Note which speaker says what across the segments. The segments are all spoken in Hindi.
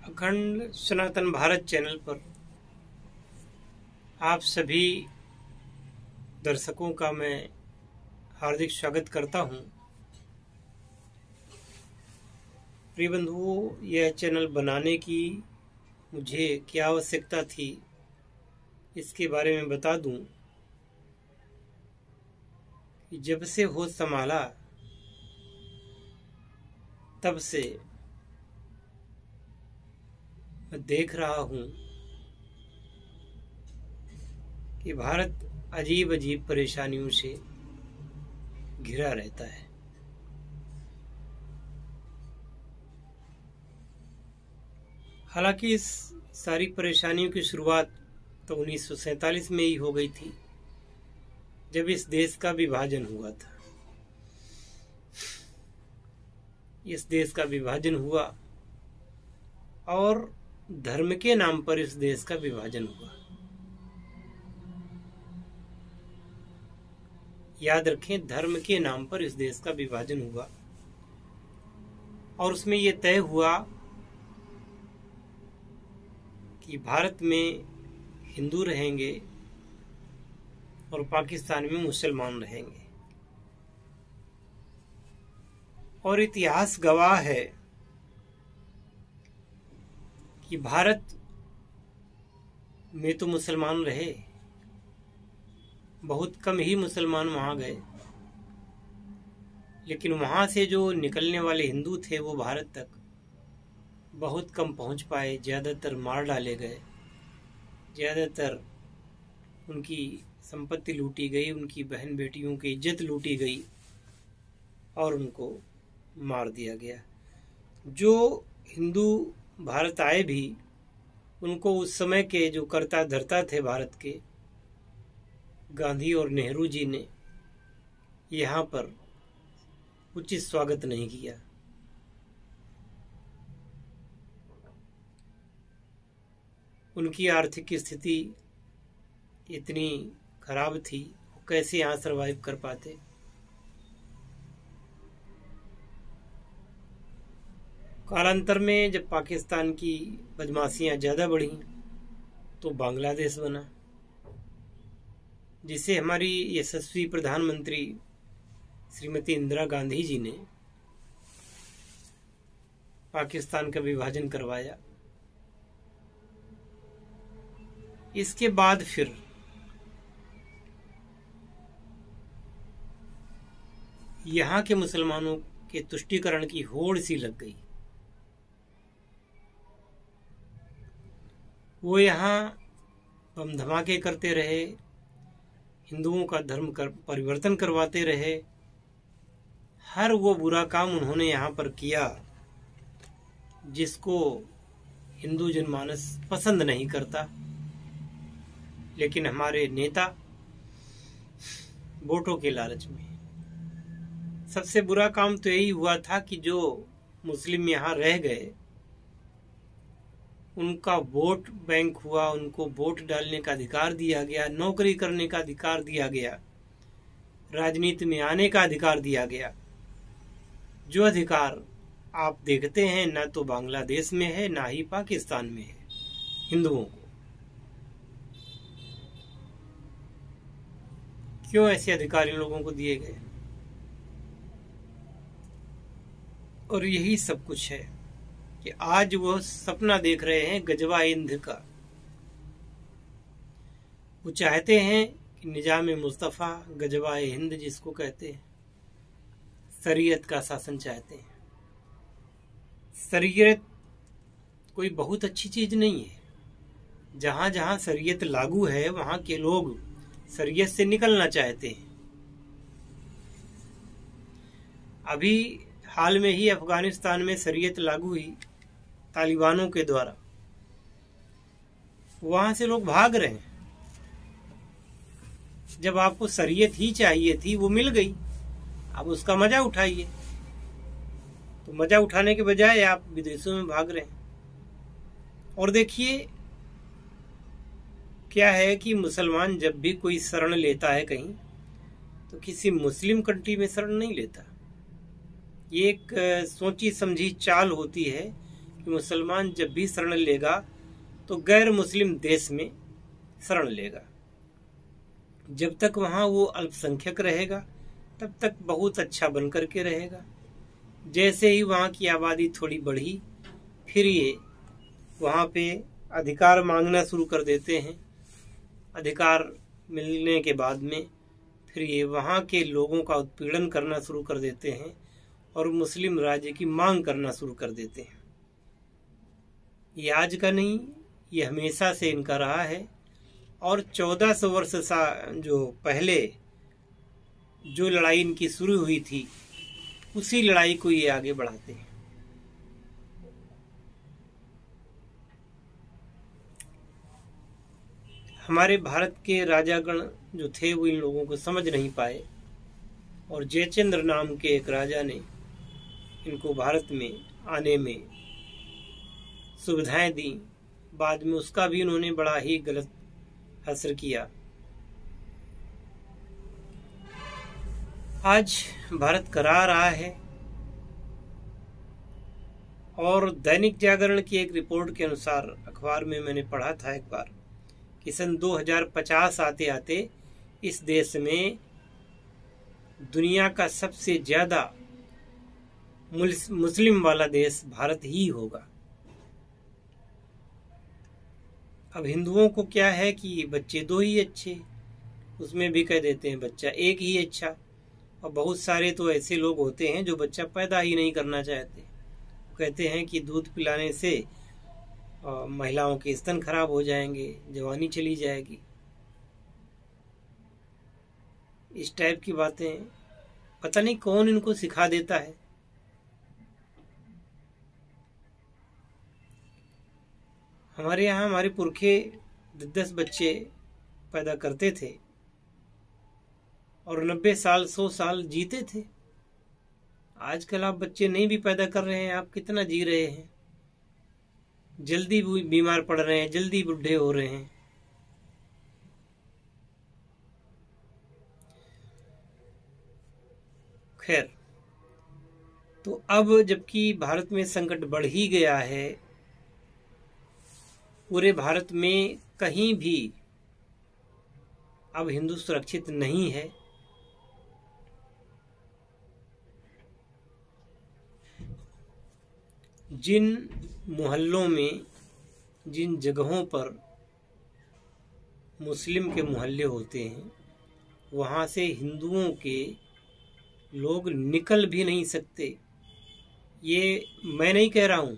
Speaker 1: अखंड सनातन भारत चैनल पर आप सभी दर्शकों का मैं हार्दिक स्वागत करता हूं। प्रिय बंधुओं, यह चैनल बनाने की मुझे क्या आवश्यकता थी, इसके बारे में बता दूं कि जब से होश संभाला तब से मैं देख रहा हूं कि भारत अजीब अजीब परेशानियों से घिरा रहता है। हालांकि इस सारी परेशानियों की शुरुआत तो 1947 में ही हो गई थी, जब इस देश का विभाजन हुआ था। इस देश का विभाजन हुआ और धर्म के नाम पर इस देश का विभाजन हुआ। याद रखें, धर्म के नाम पर इस देश का विभाजन हुआ और उसमें यह तय हुआ कि भारत में हिंदू रहेंगे और पाकिस्तान में मुसलमान रहेंगे। और इतिहास गवाह है कि भारत में तो मुसलमान रहे, बहुत कम ही मुसलमान वहां गए, लेकिन वहां से जो निकलने वाले हिंदू थे वो भारत तक बहुत कम पहुंच पाए। ज़्यादातर मार डाले गए, ज़्यादातर उनकी संपत्ति लूटी गई, उनकी बहन बेटियों की इज्जत लूटी गई और उनको मार दिया गया। जो हिंदू भारत आए भी, उनको उस समय के जो कर्ता धर्ता थे भारत के, गांधी और नेहरू जी ने यहाँ पर उचित स्वागत नहीं किया। उनकी आर्थिक स्थिति इतनी खराब थी, वो कैसे यहाँ सरवाइव कर पाते। कालांतर में जब पाकिस्तान की बदमाशियां ज़्यादा बढ़ी तो बांग्लादेश बना, जिसे हमारी यशस्वी प्रधानमंत्री श्रीमती इंदिरा गांधी जी ने पाकिस्तान का विभाजन करवाया। इसके बाद फिर यहाँ के मुसलमानों के तुष्टीकरण की होड़ सी लग गई। वो यहाँ बम धमाके करते रहे, हिंदुओं का धर्म परिवर्तन करवाते रहे। हर वो बुरा काम उन्होंने यहाँ पर किया जिसको हिंदू जनमानस पसंद नहीं करता। लेकिन हमारे नेता वोटों के लालच में, सबसे बुरा काम तो यही हुआ था कि जो मुस्लिम यहाँ रह गए उनका वोट बैंक हुआ, उनको वोट डालने का अधिकार दिया गया, नौकरी करने का अधिकार दिया गया, राजनीति में आने का अधिकार दिया गया। जो अधिकार आप देखते हैं ना तो बांग्लादेश में है ना ही पाकिस्तान में है हिंदुओं को। क्यों ऐसे अधिकार इन लोगों को दिए गए? और यही सब कुछ है कि आज वो सपना देख रहे हैं गजवा हिंद का। वो चाहते हैं कि निजाम मुस्तफ़ा, गजवा हिंद जिसको कहते हैं, शरीयत का शासन चाहते हैं। शरीयत कोई बहुत अच्छी चीज नहीं है। जहां जहां शरीयत लागू है वहां के लोग शरीयत से निकलना चाहते हैं। अभी हाल में ही अफगानिस्तान में शरीयत लागू हुई तालिबानों के द्वारा, वहां से लोग भाग रहे हैं। जब आपको शरीयत ही चाहिए थी, वो मिल गई, अब उसका मजा उठाइए। तो मजा उठाने के बजाय आप विदेशों में भाग रहे हैं। और देखिए क्या है कि मुसलमान जब भी कोई शरण लेता है कहीं, तो किसी मुस्लिम कंट्री में शरण नहीं लेता। ये एक सोची समझी चाल होती है कि मुसलमान जब भी शरण लेगा तो गैर मुस्लिम देश में शरण लेगा। जब तक वहाँ वो अल्पसंख्यक रहेगा तब तक बहुत अच्छा बन करके रहेगा। जैसे ही वहाँ की आबादी थोड़ी बढ़ी, फिर ये वहाँ पे अधिकार मांगना शुरू कर देते हैं। अधिकार मिलने के बाद में फिर ये वहाँ के लोगों का उत्पीड़न करना शुरू कर देते हैं और मुस्लिम राज्य की मांग करना शुरू कर देते हैं। ये आज का नहीं, ये हमेशा से इनका रहा है। और 1400 वर्ष जो पहले जो लड़ाई इनकी शुरू हुई थी, उसी लड़ाई को ये आगे बढ़ाते हैं। हमारे भारत के राजागण जो थे वो इन लोगों को समझ नहीं पाए और जयचंद्र नाम के एक राजा ने इनको भारत में आने में सुविधाएं दी। बाद में उसका भी उन्होंने बड़ा ही गलत असर किया। आज भारत करा रहा है। और दैनिक जागरण की एक रिपोर्ट के अनुसार, अखबार में मैंने पढ़ा था एक बार, कि सन 2050 आते आते इस देश में दुनिया का सबसे ज्यादा मुस्लिम वाला देश भारत ही होगा। अब हिंदुओं को क्या है कि बच्चे दो ही अच्छे, उसमें भी कह देते हैं बच्चा एक ही अच्छा। और बहुत सारे तो ऐसे लोग होते हैं जो बच्चा पैदा ही नहीं करना चाहते। कहते हैं कि दूध पिलाने से महिलाओं के स्तन खराब हो जाएंगे, जवानी चली जाएगी। इस टाइप की बातें पता नहीं कौन इनको सिखा देता है। हमारे यहाँ हमारे पुरखे 10 बच्चे पैदा करते थे और 90 साल 100 साल जीते थे। आजकल आप बच्चे नहीं भी पैदा कर रहे हैं, आप कितना जी रहे हैं, जल्दी बीमार पड़ रहे हैं, जल्दी बुढ़े हो रहे हैं। खैर, तो अब जबकि भारत में संकट बढ़ ही गया है, पूरे भारत में कहीं भी अब हिंदू सुरक्षित नहीं है। जिन मोहल्लों में, जिन जगहों पर मुस्लिम के मोहल्ले होते हैं, वहाँ से हिंदुओं के लोग निकल भी नहीं सकते। ये मैं नहीं कह रहा हूँ,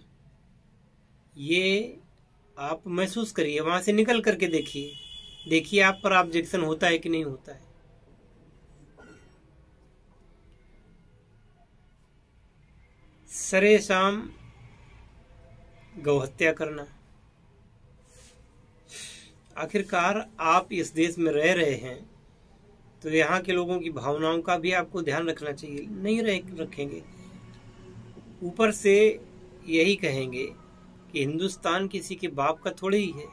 Speaker 1: ये आप महसूस करिए, वहाँ से निकल करके देखिए आप पर ऑब्जेक्शन होता है कि नहीं होता है। सरेआम गौहत्या करना। आखिरकार आप इस देश में रह रहे हैं तो यहाँ के लोगों की भावनाओं का भी आपको ध्यान रखना चाहिए। नहीं रखेंगे, ऊपर से यही कहेंगे कि हिंदुस्तान किसी के बाप का थोड़ी ही है।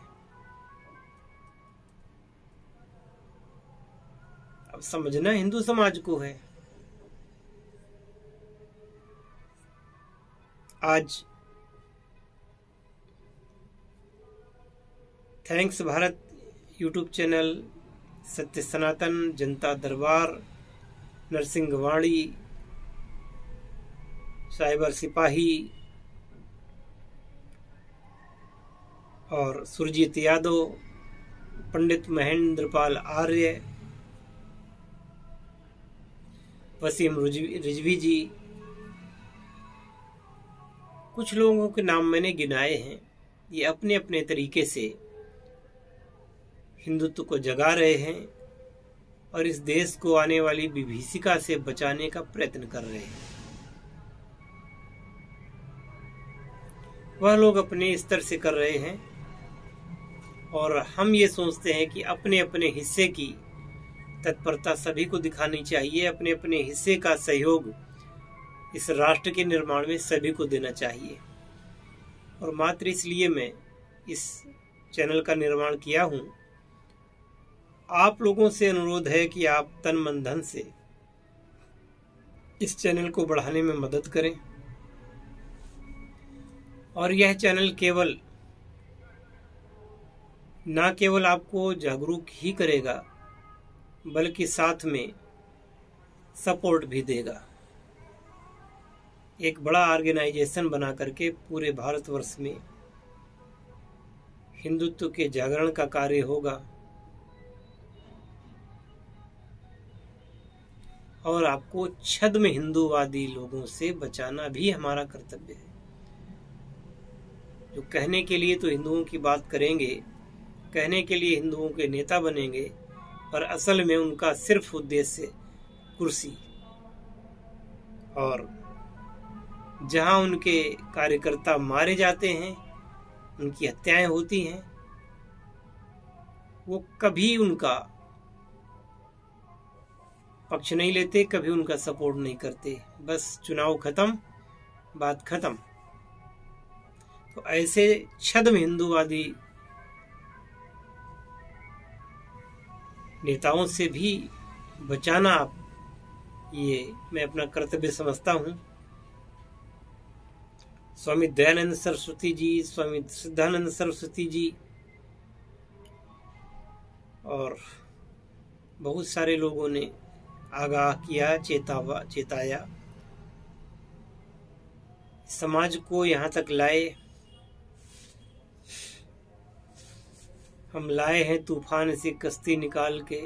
Speaker 1: अब समझना हिंदू समाज को है। आज थैंक्स भारत यूट्यूब चैनल, सत्य सनातन, जनता दरबार, नरसिंहवाणी, साइबर सिपाही और सुरजीत यादव, पंडित महेंद्रपाल आर्य, वसीम रिजवी जी, कुछ लोगों के नाम मैंने गिनाए हैं। ये अपने अपने तरीके से हिंदुत्व को जगा रहे हैं और इस देश को आने वाली विभीषिका से बचाने का प्रयत्न कर रहे हैं। वह लोग अपने स्तर से कर रहे हैं और हम ये सोचते हैं कि अपने अपने हिस्से की तत्परता सभी को दिखानी चाहिए। अपने अपने हिस्से का सहयोग इस राष्ट्र के निर्माण में सभी को देना चाहिए। और मात्र इसलिए मैं इस चैनल का निर्माण किया हूँ। आप लोगों से अनुरोध है कि आप तन मन धन से इस चैनल को बढ़ाने में मदद करें। और यह चैनल न केवल आपको जागरूक ही करेगा बल्कि साथ में सपोर्ट भी देगा। एक बड़ा ऑर्गेनाइजेशन बना करके पूरे भारतवर्ष में हिंदुत्व के जागरण का कार्य होगा और आपको छद्म हिंदूवादी लोगों से बचाना भी हमारा कर्तव्य है, जो कहने के लिए तो हिंदुओं की बात करेंगे, कहने के लिए हिंदुओं के नेता बनेंगे, पर असल में उनका सिर्फ उद्देश्य कुर्सी, और जहां उनके कार्यकर्ता मारे जाते हैं, उनकी हत्याएं होती हैं, वो कभी उनका पक्ष नहीं लेते, कभी उनका सपोर्ट नहीं करते। बस चुनाव खत्म, बात खत्म। तो ऐसे छद्म हिंदूवादी नेताओं से भी बचाना आप, ये मैं अपना कर्तव्य समझता हूँ। स्वामी दयानंद सरस्वती जी, स्वामी सिद्धानंद सरस्वती जी और बहुत सारे लोगों ने आगाह किया, चेताया, समाज को यहाँ तक लाए। हम लाए हैं तूफान से कश्ती निकाल के,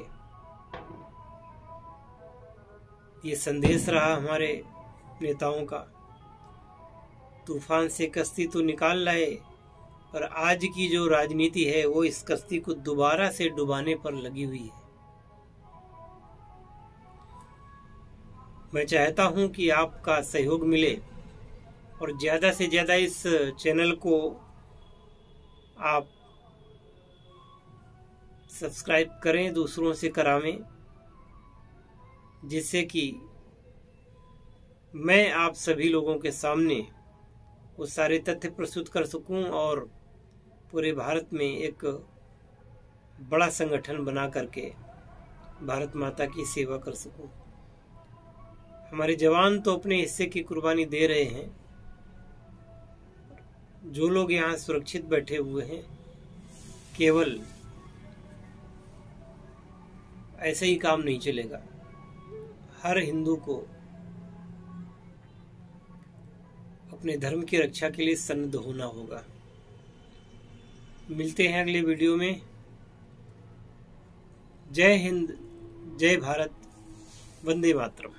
Speaker 1: ये संदेश रहा हमारे नेताओं का। तूफान से कश्ती तो निकाल लाए, पर आज की जो राजनीति है वो इस कश्ती को दोबारा से डुबाने पर लगी हुई है। मैं चाहता हूं कि आपका सहयोग मिले और ज्यादा से ज्यादा इस चैनल को आप सब्सक्राइब करें, दूसरों से करावें, जिससे कि मैं आप सभी लोगों के सामने वो सारे तथ्य प्रस्तुत कर सकूं और पूरे भारत में एक बड़ा संगठन बना करके भारत माता की सेवा कर सकूं। हमारे जवान तो अपने हिस्से की कुर्बानी दे रहे हैं, जो लोग यहाँ सुरक्षित बैठे हुए हैं केवल ऐसे ही काम नहीं चलेगा। हर हिंदू को अपने धर्म की रक्षा के लिए सन्नद्ध होना होगा। मिलते हैं अगले वीडियो में। जय हिंद, जय भारत, वंदे मातरम।